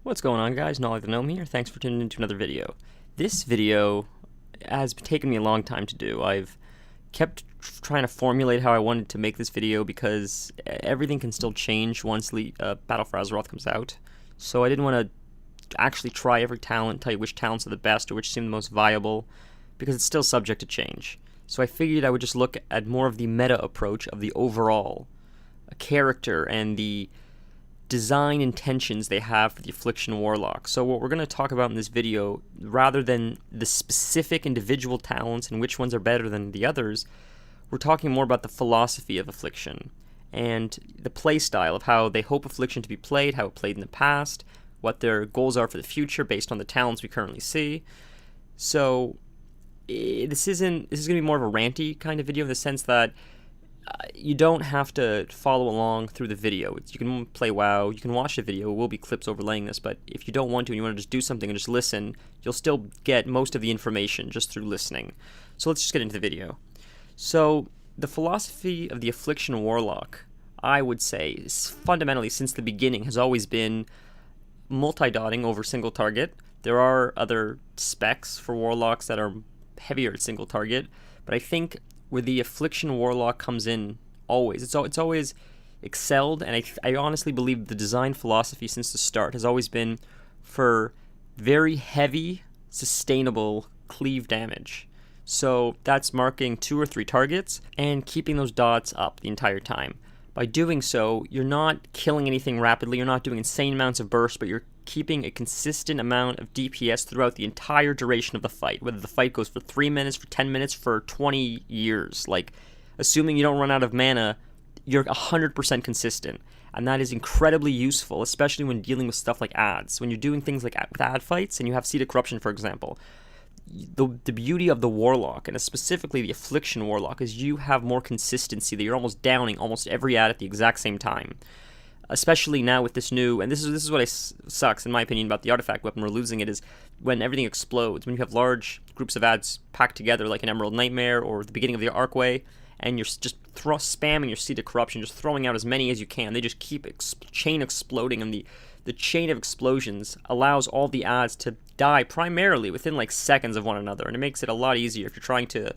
What's going on, guys? Nollie the Gnome here. Thanks for tuning into another video. This video has taken me a long time to do. I've kept trying to formulate how I wanted to make this video because everything can still change once Battle for Azeroth comes out. So I didn't want to actually try every talent, tell you which talents are the best or which seem the most viable, because it's still subject to change. So I figured I would just look at more of the meta approach of the overall character and the design intentions they have for the Affliction Warlock. So what we're going to talk about in this video, rather than the specific individual talents and which ones are better than the others, we're talking more about the philosophy of Affliction and the play style of how they hope Affliction to be played, how it played in the past, what their goals are for the future based on the talents we currently see. So this is going to be more of a ranty kind of video in the sense that you don't have to follow along through the video. You can play WoW, you can watch the video, it will be clips overlaying this, but if you don't want to and you want to just do something and just listen, you'll still get most of the information just through listening. So let's just get into the video. So the philosophy of the Affliction Warlock, I would say, is fundamentally since the beginning has always been multi-dotting over single target. There are other specs for Warlocks that are heavier at single target, but I think where the Affliction Warlock comes in always, it's always excelled, and I honestly believe the design philosophy since the start has always been for very heavy, sustainable cleave damage. So that's marking 2 or 3 targets and keeping those dots up the entire time. By doing so, you're not killing anything rapidly, you're not doing insane amounts of burst, but you're keeping a consistent amount of DPS throughout the entire duration of the fight, whether the fight goes for 3 minutes, for 10 minutes, for 20 years. Like, assuming you don't run out of mana, you're 100% consistent. And that is incredibly useful, especially when dealing with stuff like ads. When you're doing things like with ad fights, and you have Seed of Corruption, for example, the beauty of the Warlock, and specifically the Affliction Warlock, is you have more consistency, that you're almost downing almost every ad at the exact same time. Especially now with this new, and this is what sucks in my opinion about the artifact weapon, we're losing it, is when everything explodes, when you have large groups of ads packed together like an Emerald Nightmare or the beginning of the Arcway, and you're just spamming your Seed of Corruption, just throwing out as many as you can. They just keep chain exploding, and the chain of explosions allows all the ads to die primarily within like seconds of one another, and it makes it a lot easier if you're trying to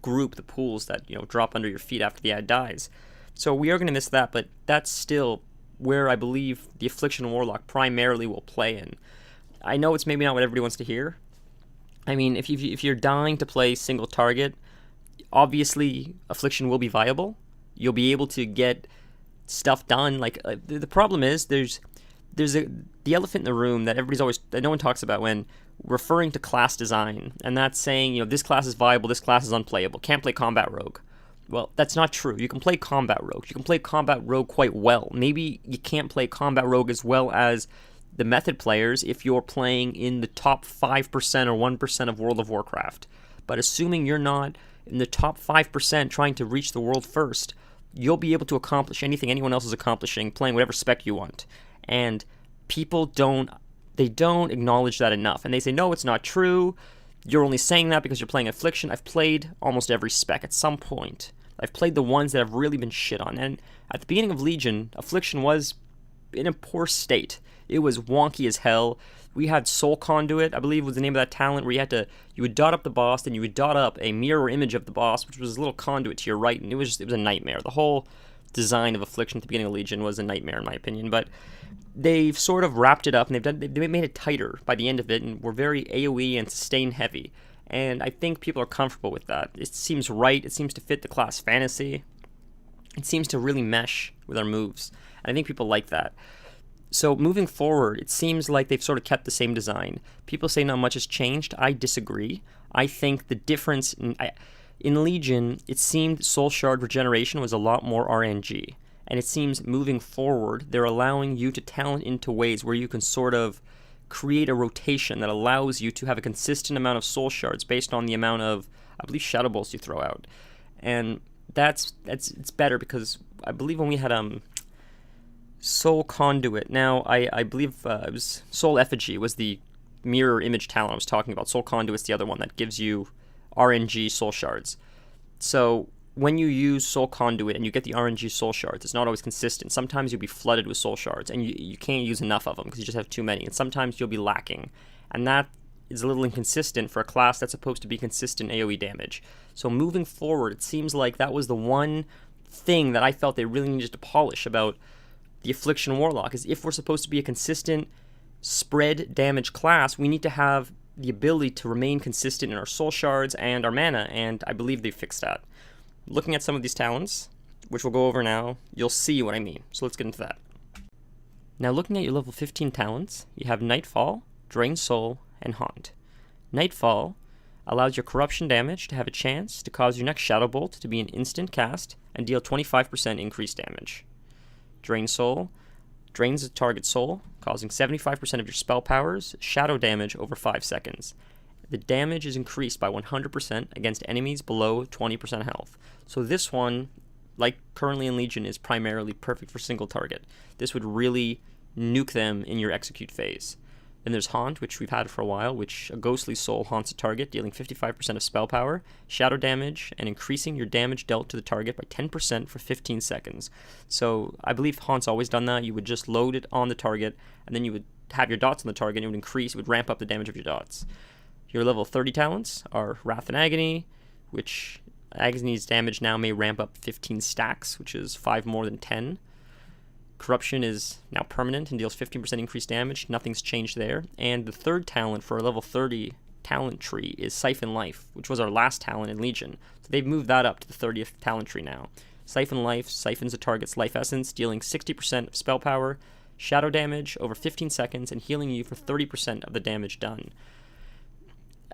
group the pools that drop under your feet after the ad dies. So we are going to miss that, but that's still where I believe the Affliction Warlock primarily will play in. I know it's maybe not what everybody wants to hear. I mean, if you're dying to play single target, obviously Affliction will be viable. You'll be able to get stuff done. Like the problem is there's the elephant in the room that no one talks about when referring to class design, and that's saying this class is viable, this class is unplayable, can't play combat rogue. Well, that's not true. You can play combat rogue. You can play combat rogue quite well. Maybe you can't play combat rogue as well as the method players if you're playing in the top 5% or 1% of World of Warcraft. But assuming you're not in the top 5% trying to reach the world first, you'll be able to accomplish anything anyone else is accomplishing, playing whatever spec you want. And people don't acknowledge that enough. And they say, no, it's not true. You're only saying that because you're playing Affliction. I've played almost every spec at some point. I've played the ones that have really been shit on. And at the beginning of Legion, Affliction was in a poor state. It was wonky as hell. We had Soul Conduit, I believe was the name of that talent, where you would dot up the boss, then you would dot up a mirror image of the boss, which was a little conduit to your right, and it was a nightmare. The whole design of Affliction at the beginning of Legion was a nightmare in my opinion, but they've sort of wrapped it up, and they made it tighter by the end of it, and we're very AoE and sustain heavy. And I think people are comfortable with that. It seems right. It seems to fit the class fantasy. It seems to really mesh with our moves. And I think people like that. So moving forward, it seems like they've sort of kept the same design. People say not much has changed. I disagree. I think the difference in Legion, it seemed Soul Shard regeneration was a lot more RNG. And it seems moving forward, they're allowing you to talent into ways where you can sort of create a rotation that allows you to have a consistent amount of soul shards based on the amount of, I believe, shadow bolts you throw out. And it's better because I believe when we had Soul Conduit, now I believe it was Soul Effigy was the mirror image talent I was talking about. Soul Conduit's the other one that gives you RNG soul shards. So when you use Soul Conduit and you get the RNG Soul Shards, it's not always consistent. Sometimes you'll be flooded with Soul Shards, and you can't use enough of them because you just have too many. And sometimes you'll be lacking, and that is a little inconsistent for a class that's supposed to be consistent AoE damage. So moving forward, it seems like that was the one thing that I felt they really needed to polish about the Affliction Warlock, is if we're supposed to be a consistent spread damage class, we need to have the ability to remain consistent in our Soul Shards and our mana, and I believe they fixed that. Looking at some of these talents, which we'll go over now, you'll see what I mean. So let's get into that. Now looking at your level 15 talents, you have Nightfall, Drain Soul, and Haunt. Nightfall allows your corruption damage to have a chance to cause your next Shadow Bolt to be an instant cast and deal 25% increased damage. Drain Soul drains the target soul, causing 75% of your spell power's shadow damage over 5 seconds. The damage is increased by 100% against enemies below 20% health. So this one, like currently in Legion, is primarily perfect for single target. This would really nuke them in your execute phase. Then there's Haunt, which we've had for a while, which a ghostly soul haunts a target, dealing 55% of spell power, shadow damage, and increasing your damage dealt to the target by 10% for 15 seconds. So I believe Haunt's always done that. You would just load it on the target, and then you would have your dots on the target, and it would increase, it would ramp up the damage of your dots. Your level 30 talents are Wrath and Agony, which Agony's damage now may ramp up 15 stacks, which is 5 more than 10. Corruption is now permanent and deals 15% increased damage. Nothing's changed there. And the third talent for our level 30 talent tree is Siphon Life, which was our last talent in Legion. So they've moved that up to the 30th talent tree now. Siphon Life siphons a target's life essence, dealing 60% of spell power, shadow damage over 15 seconds, and healing you for 30% of the damage done.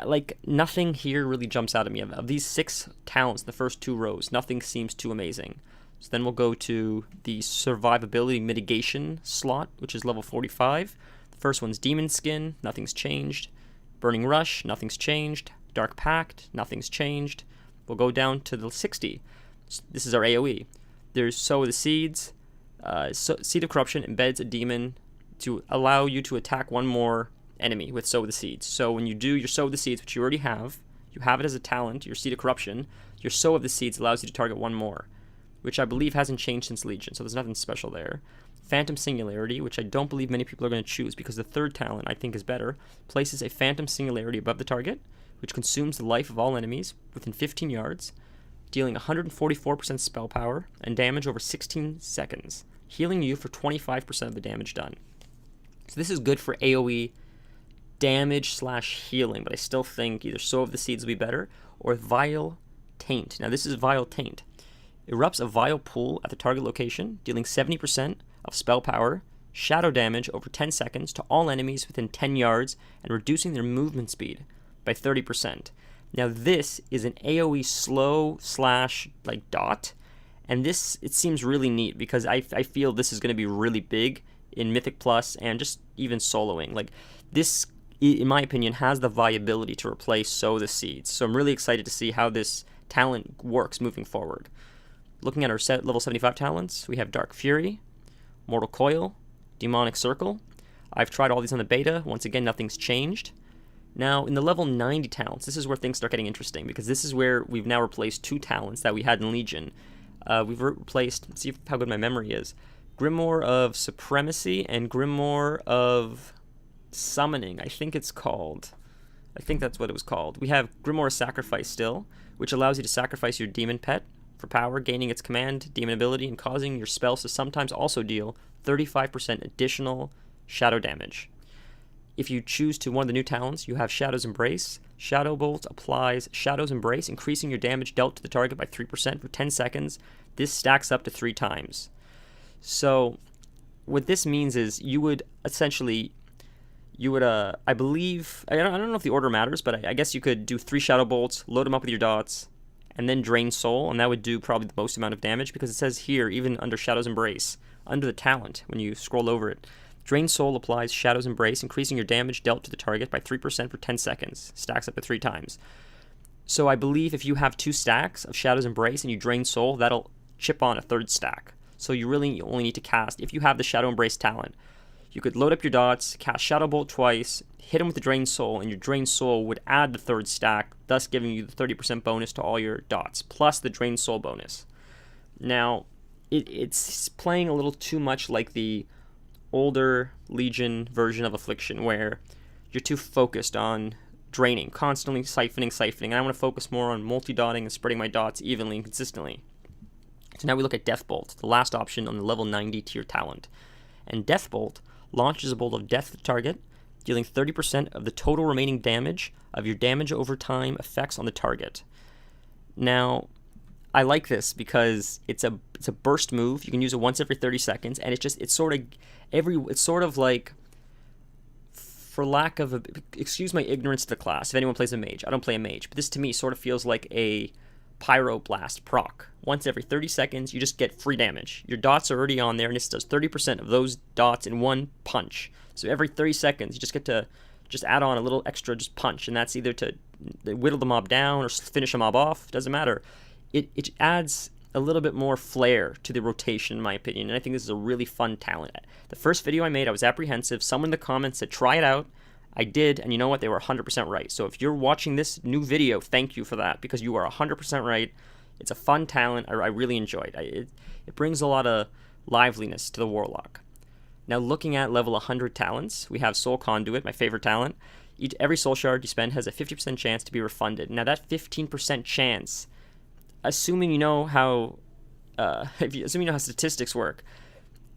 Like, nothing here really jumps out at me. Of these 6 talents in the first 2 rows, nothing seems too amazing. So then we'll go to the survivability mitigation slot, which is level 45. The first one's Demon Skin, nothing's changed. Burning Rush, nothing's changed. Dark Pact, nothing's changed. We'll go down to the 60. This is our AoE. There's Sow the Seeds. Seed of Corruption embeds a demon to allow you to attack one more enemy with Sow the Seeds. So when you do your Sow the Seeds, which you already have, you have it as a talent, your Seed of Corruption, your Sow of the Seeds allows you to target one more, which I believe hasn't changed since Legion, so there's nothing special there. Phantom Singularity, which I don't believe many people are going to choose because the third talent, I think, is better, places a Phantom Singularity above the target, which consumes the life of all enemies within 15 yards, dealing 144% spell power and damage over 16 seconds, healing you for 25% of the damage done. So this is good for AoE damage/healing, but I still think either Sow of the Seeds will be better or Vile Taint. Now this is Vile Taint. Erupts a vile pool at the target location, dealing 70% of spell power, shadow damage over 10 seconds to all enemies within 10 yards, and reducing their movement speed by 30%. Now this is an AoE slow / dot, and this, it seems really neat because I feel this is going to be really big in Mythic Plus and just even soloing. Like, this, in my opinion, has the viability to replace Sow the Seeds. So I'm really excited to see how this talent works moving forward. Looking at our level 75 talents, we have Dark Fury, Mortal Coil, Demonic Circle. I've tried all these on the beta. Once again, nothing's changed. Now, in the level 90 talents, this is where things start getting interesting, because this is where we've now replaced 2 talents that we had in Legion. We've replaced, let's see how good my memory is, Grimoire of Supremacy and Grimoire of Summoning, I think it's called. I think that's what it was called. We have Grimoire of Sacrifice still, which allows you to sacrifice your demon pet for power, gaining its command, demon ability, and causing your spells to sometimes also deal 35% additional shadow damage. If you choose to one of the new talents, you have Shadow's Embrace. Shadow Bolt applies Shadow's Embrace, increasing your damage dealt to the target by 3% for 10 seconds. This stacks up to 3 times. So what this means is you would essentially, I believe, I don't know if the order matters, but I guess you could do 3 Shadow Bolts, load them up with your dots, and then Drain Soul, and that would do probably the most amount of damage, because it says here, even under Shadow's Embrace, under the talent, when you scroll over it, Drain Soul applies Shadow's Embrace, increasing your damage dealt to the target by 3% for 10 seconds. Stacks up to 3 times. So I believe if you have 2 stacks of Shadow's Embrace and you Drain Soul, that'll chip on a 3rd stack. So you really only need to cast, if you have the Shadow Embrace talent, you could load up your dots, cast Shadow Bolt twice, hit him with the Drained Soul, and your Drained Soul would add the third stack, thus giving you the 30% bonus to all your dots, plus the Drained Soul bonus. Now, it's playing a little too much like the older Legion version of Affliction, where you're too focused on draining, constantly siphoning, and I want to focus more on multi-dotting and spreading my dots evenly and consistently. So now we look at Death Bolt, the last option on the level 90 tier talent. And Death Bolt launches a bolt of death to the target, dealing 30% of the total remaining damage of your damage over time effects on the target. Now, I like this because it's a burst move. You can use it once every 30 seconds, and it's sort of like, for lack of a, excuse my ignorance to the class, if anyone plays a mage, I don't play a mage, but this to me sort of feels like a Pyroblast proc. Once every 30 seconds, you just get free damage. Your dots are already on there, and this does 30% of those dots in one punch. So every 30 seconds, you just get to just add on a little extra just punch, and that's either to whittle the mob down or finish a mob off. Doesn't matter. It adds a little bit more flair to the rotation, in my opinion, and I think this is a really fun talent. The first video I made, I was apprehensive. Someone in the comments said, try it out. I did, and you know what? They were 100% right. So if you're watching this new video, thank you for that, because you are 100% right. It's a fun talent. I really enjoyed it. It brings a lot of liveliness to the Warlock. Now, looking at level 100 talents, we have Soul Conduit, my favorite talent. Every soul shard you spend has a 50% chance to be refunded. Now, that 15% chance, assuming you know how statistics work,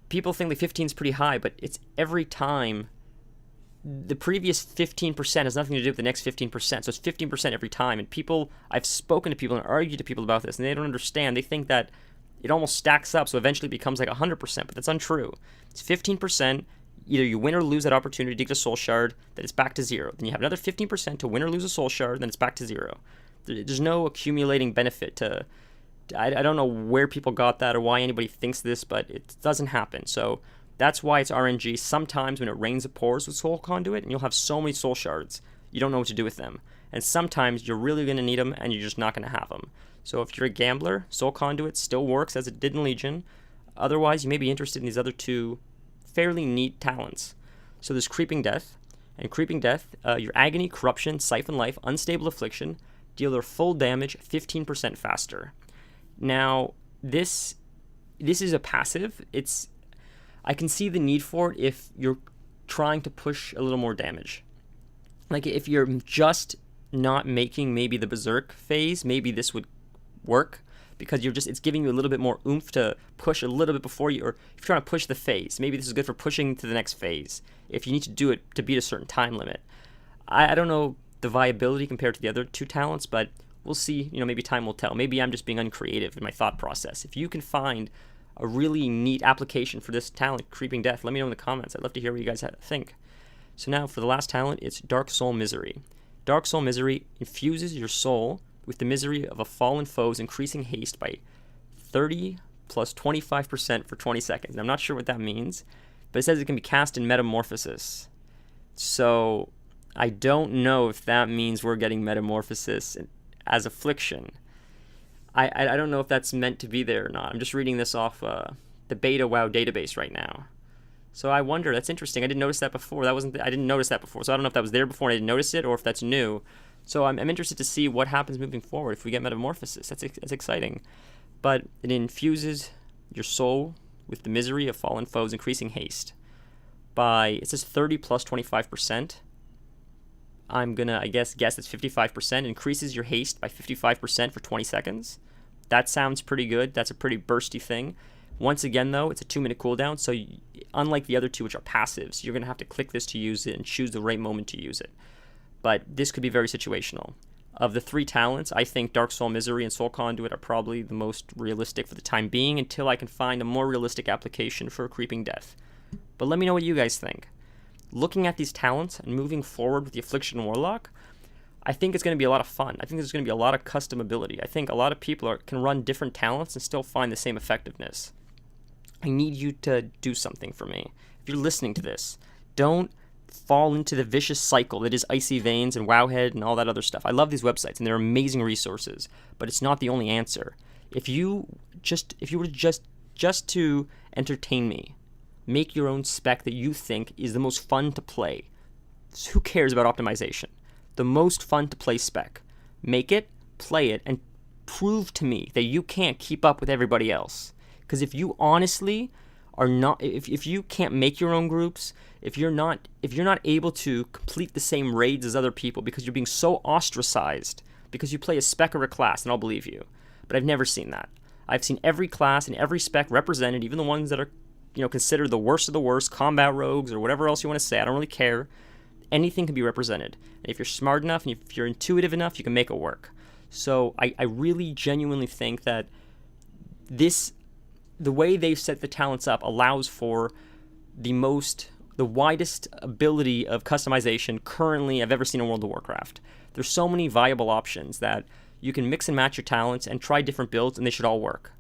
people think like 15 is pretty high, but it's every time. The previous 15% has nothing to do with the next 15%, so it's 15% every time. And I've spoken to people and argued to people about this, and they don't understand. They think that it almost stacks up, so eventually it becomes like 100%, but that's untrue. It's 15%. Either you win or lose that opportunity to get a soul shard, then it's back to 0. Then you have another 15% to win or lose a soul shard, then it's back to 0. There's no accumulating benefit to. I don't know where people got that or why anybody thinks this, but it doesn't happen. So that's why it's RNG. Sometimes when it rains, it pours with Soul Conduit, and you'll have so many soul shards, you don't know what to do with them. And sometimes you're really going to need them, and you're just not going to have them. So if you're a gambler, Soul Conduit still works as it did in Legion. Otherwise, you may be interested in these other two fairly neat talents. So there's Creeping Death. And Creeping Death, your Agony, Corruption, Siphon Life, Unstable Affliction, deal their full damage 15% faster. Now, this is a passive. I can see the need for it if you're trying to push a little more damage. Like if you're just not making maybe the Berserk phase, maybe this would work because it's giving you a little bit more oomph to push a little bit before you, or if you're trying to push the phase, maybe this is good for pushing to the next phase if you need to do it to beat a certain time limit. I don't know the viability compared to the other two talents, but we'll see. Maybe time will tell. Maybe I'm just being uncreative in my thought process. If you can find a really neat application for this talent, Creeping Death, let me know in the comments. I'd love to hear what you guys think. So now for the last talent, it's Dark Soul Misery. Dark Soul Misery infuses your soul with the misery of a fallen foe's increasing haste by 30 plus 25% for 20 seconds. Now, I'm not sure what that means, but it says it can be cast in Metamorphosis. So I don't know if that means we're getting Metamorphosis as Affliction. I don't know if that's meant to be there or not. I'm just reading this off the beta WoW database right now. So I wonder, that's interesting. I didn't notice that before. I didn't notice that before. So I don't know if that was there before and I didn't notice it or if that's new. So I'm interested to see what happens moving forward if we get Metamorphosis. That's exciting. But it infuses your soul with the misery of fallen foes, increasing haste by, it says 30 plus 25%. I'm gonna, guess it's 55%. Increases your haste by 55% for 20 seconds. That sounds pretty good. That's a pretty bursty thing. Once again, though, it's a 2-minute cooldown, so unlike the other two, which are passives, you're gonna have to click this to use it and choose the right moment to use it. But this could be very situational. Of the three talents, I think Dark Soul Misery and Soul Conduit are probably the most realistic for the time being until I can find a more realistic application for Creeping Death. But let me know what you guys think. Looking at these talents and moving forward with the Affliction Warlock, I think it's going to be a lot of fun. I think there's going to be a lot of custom ability. I think a lot of people can run different talents and still find the same effectiveness. I need you to do something for me. If you're listening to this, don't fall into the vicious cycle that is Icy Veins and Wowhead and all that other stuff. I love these websites and they're amazing resources, but it's not the only answer. If you were just to entertain me, make your own spec that you think is the most fun to play. who cares about optimization? The most fun to play spec. Make it, play it, and prove to me that you can't keep up with everybody else. Because if you honestly are not, if you can't make your own groups, if you're not able to complete the same raids as other people because you're being so ostracized because you play a spec or a class, then I'll believe you. But I've never seen that. I've seen every class and every spec represented, even the ones that are, considered the worst of the worst, combat rogues or whatever else you want to say. I don't really care. Anything can be represented. And if you're smart enough and if you're intuitive enough, you can make it work. So I really genuinely think that the way they've set the talents up allows for the widest ability of customization currently I've ever seen in World of Warcraft. There's so many viable options that you can mix and match your talents and try different builds, and they should all work.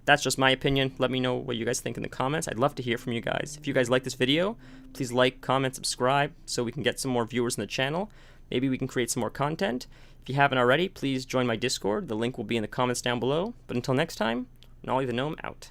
That's just my opinion. Let me know what you guys think in the comments. I'd love to hear from you guys. If you guys like this video, please like, comment, subscribe so we can get some more viewers in the channel. Maybe we can create some more content. If you haven't already, please join my Discord. The link will be in the comments down below. But until next time, Nollie the Gnome out.